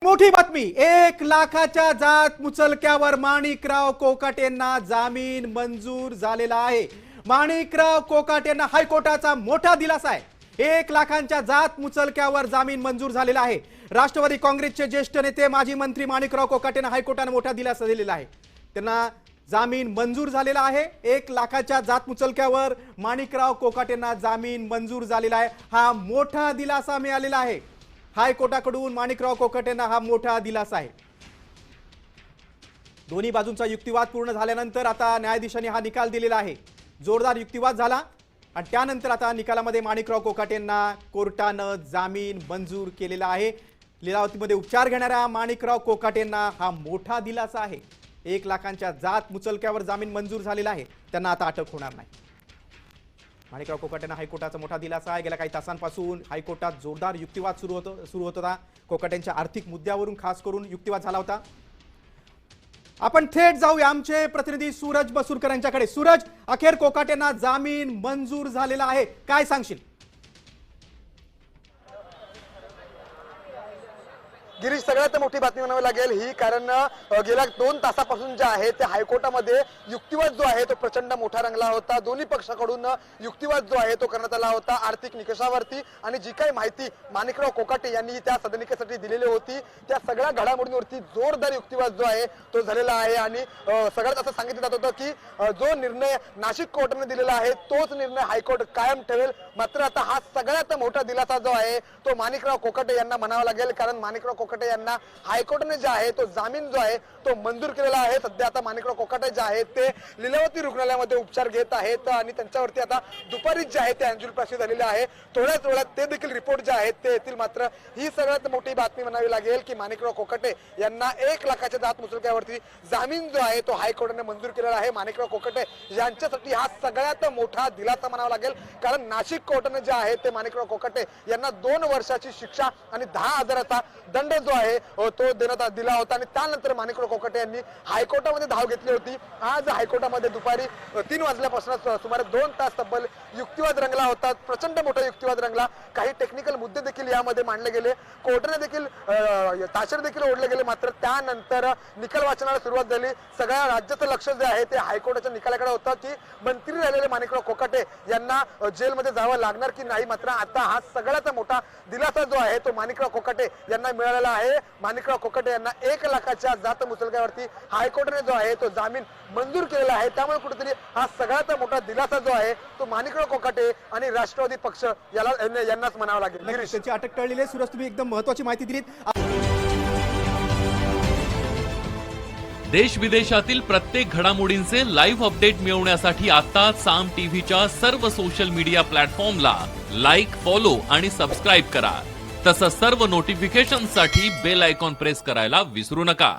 मोठी बातमी, 1 लाखाच्या जात मुचलक्यावर माणिकराव कोकाटेंना जामीन मंजूर झालेला आहे। माणिकराव कोकाटेंना हायकोर्टाचा मोठा दिलासा आहे। 1 लाखांच्या जात मुचलक्यावर जामीन मंजूर झालेला आहे। राष्ट्रवादी काँग्रेसचे ज्येष्ठ नेते माजी मंत्री माणिकराव कोकाटेंना हायकोर्टाने मोठा दिलासा दिलेला आहे। त्यांना जामीन मंजूर झालेला आहे। 1 लाखाच्या जात मुचलक्यावर माणिकराव कोकाटेंना जामीन मंजूर झालेला आहे। हा मोठा दिलासा मिळालेला आहे। हायकोर्टाकडून माणिकराव कोकाटेंना हा मोठा दिलासा आहे। दोन्ही बाजूंचा युक्तिवाद पूर्ण झाल्यानंतर आता न्यायाधीशांनी हा निकाल दिलेला आहे। जोरदार युक्तिवाद झाला आणि त्यानंतर आता निकालामध्ये माणिकराव कोकाटेंना कोर्टाने जामीन मंजूर केलेला आहे। लीलावतीमध्ये उपचार घेणाऱ्या माणिकराव कोकाटेंना हा मोठा दिलासा आहे। 1 लाखांच्या जात मुचलक्यावर जामीन मंजूर झालेला आहे। त्यांना आता अटक होणार नाही। माणिकराव कोकाटेंना हायकोर्टाचा मोठा दिलासा आहे। गेल्या काही तासांपासून हायकोर्टात जोरदार युक्तिवाद सुरू होता। कोकाटेंच्या आर्थिक मुद्द्यावरून खास करून युक्तिवाद झाला होता। आपण थेट जाऊया आमचे प्रतिनिधी सूरज बसुरकर यांच्याकडे। सूरज, अखेर कोकाटेंना जामीन मंजूर झालेला आहे, काय सांगशील? गिरीश, सगळ्यात मोठी बातमी म्हणावी लागेल ही, कारण गेल्या 2 तासापासून जे आहे ते हायकोर्टामध्ये युक्तिवाद जो आहे तो प्रचंड मोठा रंगला होता। दोन्ही पक्षाकडून युक्तिवाद जो आहे तो करण्यात आला होता आर्थिक निकषावरती, आणि जी काही माहिती माणिकराव कोकाटे यांनी त्या सदनिकेसाठी दिलेली होती त्या सगळ्या घडामोडींवरती जोरदार युक्तिवाद जो आहे तो झालेला आहे। आणि सगळ्यात असं सांगितलं जात होतं की जो निर्णय नाशिक कोर्टाने दिलेला आहे तोच निर्णय हायकोर्ट कायम ठेवेल। मात्र आता हा सगळ्यात मोठा दिलासा जो आहे तो माणिकराव कोकाटे यांना म्हणावा लागेल, कारण माणिकराव कोकाटे यांना हायकोर्टाने जे आहे तो जामीन जो आहे तो मंजूर केलेला आहे। सध्या आता माणिकराव कोकाटे जे आहेत ते लीलावती रुग्णालयामध्ये उपचार घेत आहेत आणि त्यांच्यावरती आता दुपारी जे आहे ते अँजिओप्लास्टी झालेली आहे। थोड्याच वेळात ते देखील रिपोर्ट जे आहेत ते येतील। मात्र ही सगळ्यात मोठी बातमी म्हणावी लागेल की माणिकराव कोकाटे यांना 1 लाखाच्या जात मुचलक्यावरती जामीन जो आहे तो हायकोर्टाने मंजूर केलेला आहे। माणिकराव कोकाटे यांच्यासाठी हा सगळ्यात मोठा दिलासा म्हणावा लागेल, कारण नाशिक कोर्टाने जे आहे ते माणिकराव कोकाटे यांना 2 वर्षाची शिक्षा आणि 10,000चा दंड जो आहे तो देण्यात दिला होता। आणि त्यानंतर माणिकराव कोकाटे यांनी हायकोर्टामध्ये धाव घेतली होती। आज हायकोर्टामध्ये दुपारी 3 वाजल्यापासून सुमारे 2 तास तब्बल युक्तिवाद रंगला होता। प्रचंड मोठा युक्तिवाद रंगला। काही टेक्निकल मुद्दे देखील यामध्ये मांडले गेले, कोर्टाने देखील ताशेर देखील ओढले गेले। मात्र त्यानंतर निकाल वाचनाला सुरुवात झाली। सगळ्या राज्याचं लक्ष जे आहे ते हायकोर्टाच्या निकालाकडे होतं की मंत्री राहिलेले माणिकराव कोकाटे यांना जेलमध्ये जावं लागणार की नाही। मात्र आता हा सगळ्यात मोठा दिलासा जो आहे तो माणिकराव कोकाटे यांना मिळालेला आहे। माणिकराव कोकाटे यांना 1 लाखाच्या जात मुचलक्यावरती हायकोर्टाने जो आहे तो जामीन मंजूर केलेला आहे। त्यामुळे कुठेतरी हा सगळ्यात मोठा दिलासा जो आहे तो माणिकराव कोकाटे आणि राष्ट्रवादी पक्ष यांनाच म्हणावा लागेल। त्याची अटक टळलेली आहे। सूरज, तुम्ही एकदम महत्त्वाची माहिती दिलीत। देश विदेशातील प्रत्येक घडामोडींचे लाईव्ह अपडेट मिळवण्यासाठी आता साम टीव्हीच्या सर्व सोशल मीडिया प्लॅटफॉर्मला लाईक, फॉलो आणि सबस्क्राईब करा। तसंच सर्व नोटिफिकेशनसाठी बेल आयकॉन प्रेस करायला विसरू नका।